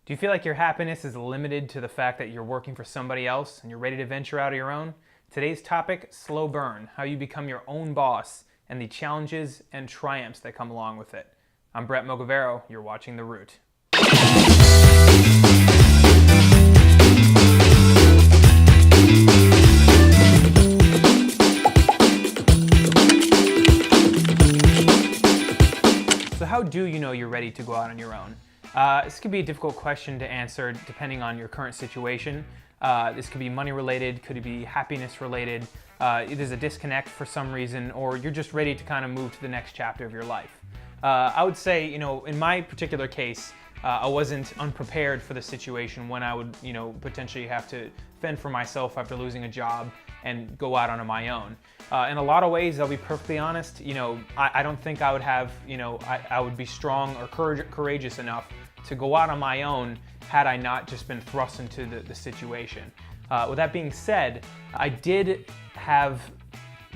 Do you feel like your happiness is limited to the fact that you're working for somebody else and you're ready to venture out on your own? Today's topic, slow burn, how you become your own boss and the challenges and triumphs that come along with it. I'm Brett Mogavero, you're watching The Root. So how do you know you're ready to go out on your own? This could be a difficult question to answer depending on your current situation. This could be money related, could be happiness related, there's a disconnect for some reason, or you're just ready to kind of move to the next chapter of your life. I would say, in my particular case, I wasn't unprepared for the situation when I would, potentially have to fend for myself after losing a job and go out on my own. In a lot of ways, I'll be perfectly honest, I don't think I would have, I would be strong or courageous enough to go out on my own had I not just been thrust into the situation. With that being said, I did have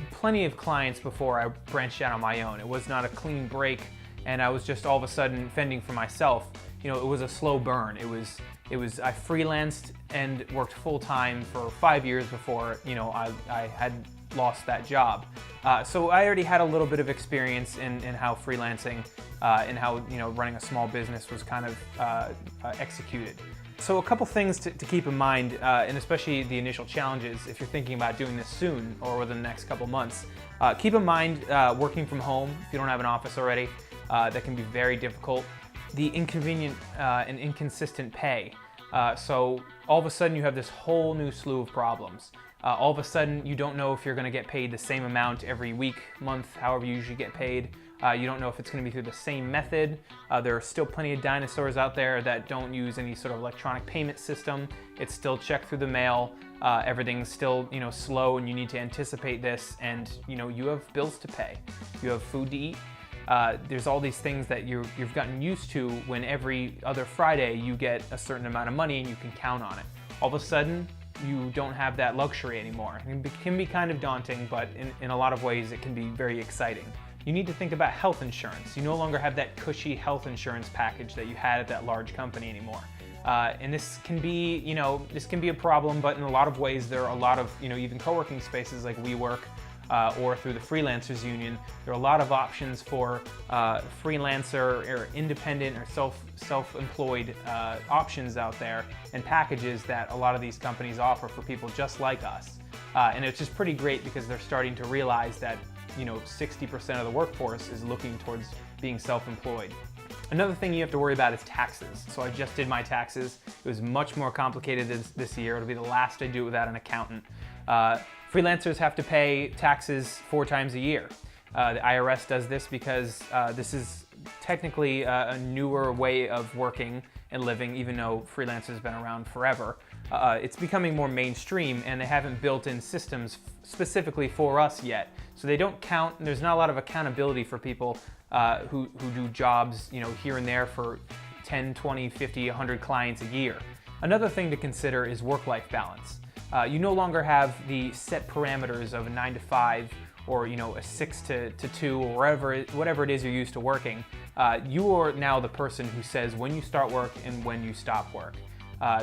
plenty of clients before I branched out on my own. It was not a clean break, and I was just all of a sudden fending for myself. It was a slow burn. I freelanced and worked full-time for 5 years before, I had lost that job. So I already had a little bit of experience in how freelancing and how, running a small business was kind of executed. So a couple things to keep in mind, and especially the initial challenges if you're thinking about doing this soon or within the next couple months. Keep in mind working from home, if you don't have an office already, that can be very difficult. The inconvenient and inconsistent pay. So all of a sudden you have this whole new slew of problems. All of a sudden you don't know if you're going to get paid the same amount every week, month, however you usually get paid. You don't know if it's going to be through the same method. There are still plenty of dinosaurs out there that don't use any sort of electronic payment system. It's still checked through the mail. Everything's still slow, and you need to anticipate this, and you have bills to pay. You have food to eat. There's all these things that you've gotten used to when every other Friday you get a certain amount of money and you can count on it. All of a sudden, you don't have that luxury anymore. It can be kind of daunting, but in a lot of ways it can be very exciting. You need to think about health insurance. You no longer have that cushy health insurance package that you had at that large company anymore. And this can be, this can be a problem, but in a lot of ways there are a lot of, even co-working spaces like WeWork, or through the Freelancers Union, there are a lot of options for freelancer or independent or self-employed options out there and packages that a lot of these companies offer for people just like us. And it's just pretty great because they're starting to realize that 60% of the workforce is looking towards being self-employed. Another thing you have to worry about is taxes. So I just did my taxes. It was much more complicated this year. It'll be the last I do without an accountant. Freelancers have to pay taxes 4 times a year. The IRS does this because this is technically a newer way of working and living, even though freelancers have been around forever. It's becoming more mainstream, and they haven't built in systems specifically for us yet. So they don't count, and there's not a lot of accountability for people who do jobs here and there for 10, 20, 50, 100 clients a year. Another thing to consider is work-life balance. You no longer have the set parameters of a 9 to 5 or a 6 to 2 or whatever it is you're used to working. You are now the person who says when you start work and when you stop work.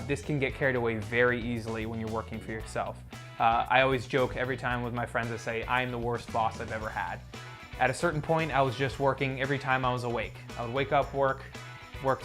This can get carried away very easily when you're working for yourself. I always joke every time with my friends. I say, I'm the worst boss I've ever had. At a certain point, I was just working every time I was awake. I would wake up, work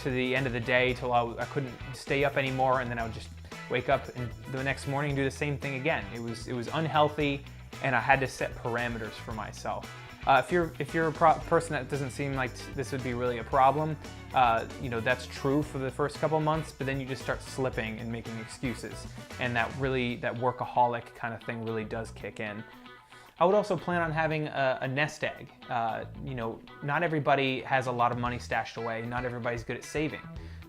to the end of the day till I couldn't stay up anymore, and then I would just wake up and the next morning and do the same thing again. It was unhealthy, and I had to set parameters for myself. If you're a person that doesn't seem like this would be really a problem, that's true for the first couple months, but then you just start slipping and making excuses, and that workaholic kind of thing really does kick in. I would also plan on having a nest egg. Not everybody has a lot of money stashed away. Not everybody's good at saving.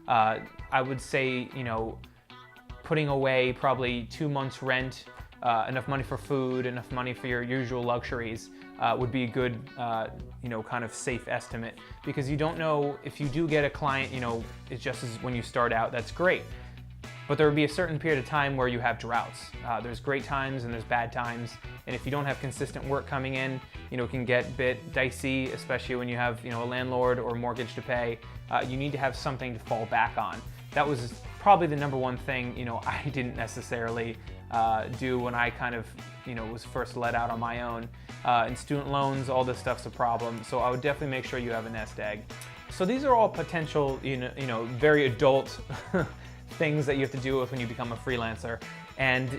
I would say, putting away probably 2 months rent, enough money for food, enough money for your usual luxuries would be a good, kind of safe estimate, because you don't know if you do get a client, it's just as when you start out, that's great. But there will be a certain period of time where you have droughts. There's great times and there's bad times, and if you don't have consistent work coming in, it can get a bit dicey, especially when you have a landlord or mortgage to pay. You need to have something to fall back on. that was probably the number one thing, I didn't necessarily do when I kind of, was first let out on my own. And student loans, all this stuff's a problem. So I would definitely make sure you have a nest egg. So these are all potential, very adult things that you have to deal with when you become a freelancer. And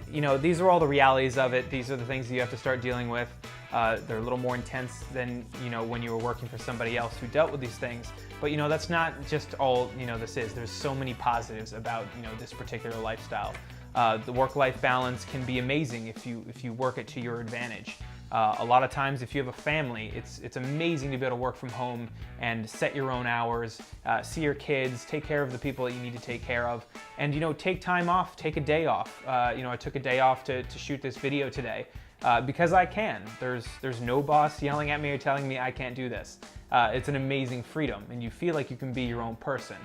these are all the realities of it. These are the things that you have to start dealing with. They're a little more intense than when you were working for somebody else who dealt with these things. But that's not just all this is. There's so many positives about this particular lifestyle. The work-life balance can be amazing if you work it to your advantage. A lot of times, if you have a family, it's amazing to be able to work from home and set your own hours, see your kids, take care of the people that you need to take care of, and take time off, take a day off. I took a day off to shoot this video today because I can. There's no boss yelling at me or telling me I can't do this. It's an amazing freedom, and you feel like you can be your own person.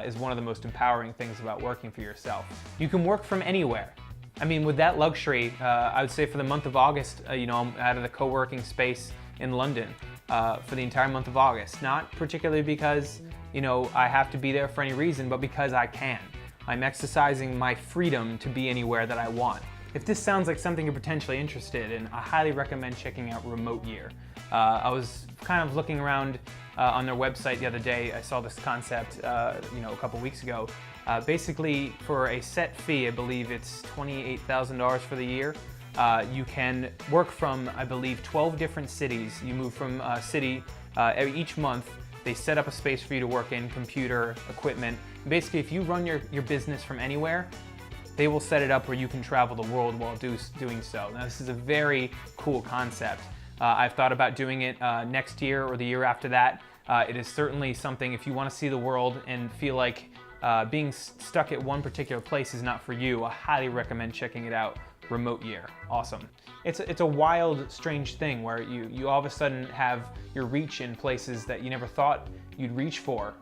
Is one of the most empowering things about working for yourself. You can work from anywhere. I mean, with that luxury, I would say for the month of August, I'm out of the co-working space in London for the entire month of August. Not particularly because, I have to be there for any reason, but because I can. I'm exercising my freedom to be anywhere that I want. If this sounds like something you're potentially interested in, I highly recommend checking out Remote Year. I was kind of looking around on their website the other day. I saw this concept, a couple weeks ago. Basically, for a set fee, I believe it's $28,000 for the year. You can work from, I believe, 12 different cities. You move from a city each month. They set up a space for you to work in, computer, equipment. Basically, if you run your business from anywhere, they will set it up where you can travel the world while doing so. Now, this is a very cool concept. I've thought about doing it next year or the year after that. It is certainly something, if you want to see the world and feel like being stuck at one particular place is not for you, I highly recommend checking it out. Remote Year. Awesome. It's a wild, strange thing where you all of a sudden have your reach in places that you never thought you'd reach for.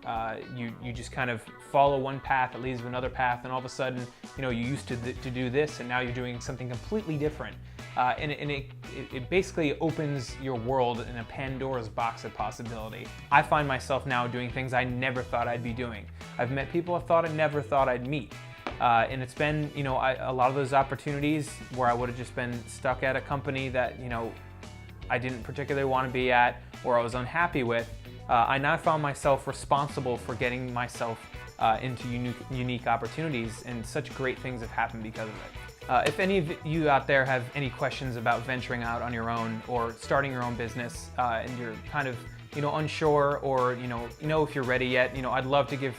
You just kind of follow one path that leads to another path, and all of a sudden, you used to do this, and now you're doing something completely different. And it basically opens your world in a Pandora's box of possibility. I find myself now doing things I never thought I'd be doing. I've met people I never thought I'd meet. And it's been, a lot of those opportunities where I would have just been stuck at a company that, I didn't particularly want to be at or I was unhappy with. I now found myself responsible for getting myself into unique opportunities, and such great things have happened because of it. If any of you out there have any questions about venturing out on your own or starting your own business, and you're kind of unsure, or if you're ready yet, I'd love to give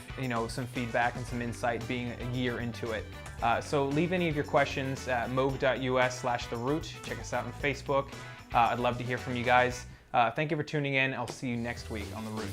some feedback and some insight being a year into it. So leave any of your questions at moog.us/theroot. Check us out on Facebook. I'd love to hear from you guys. Thank you for tuning in. I'll see you next week on The Root.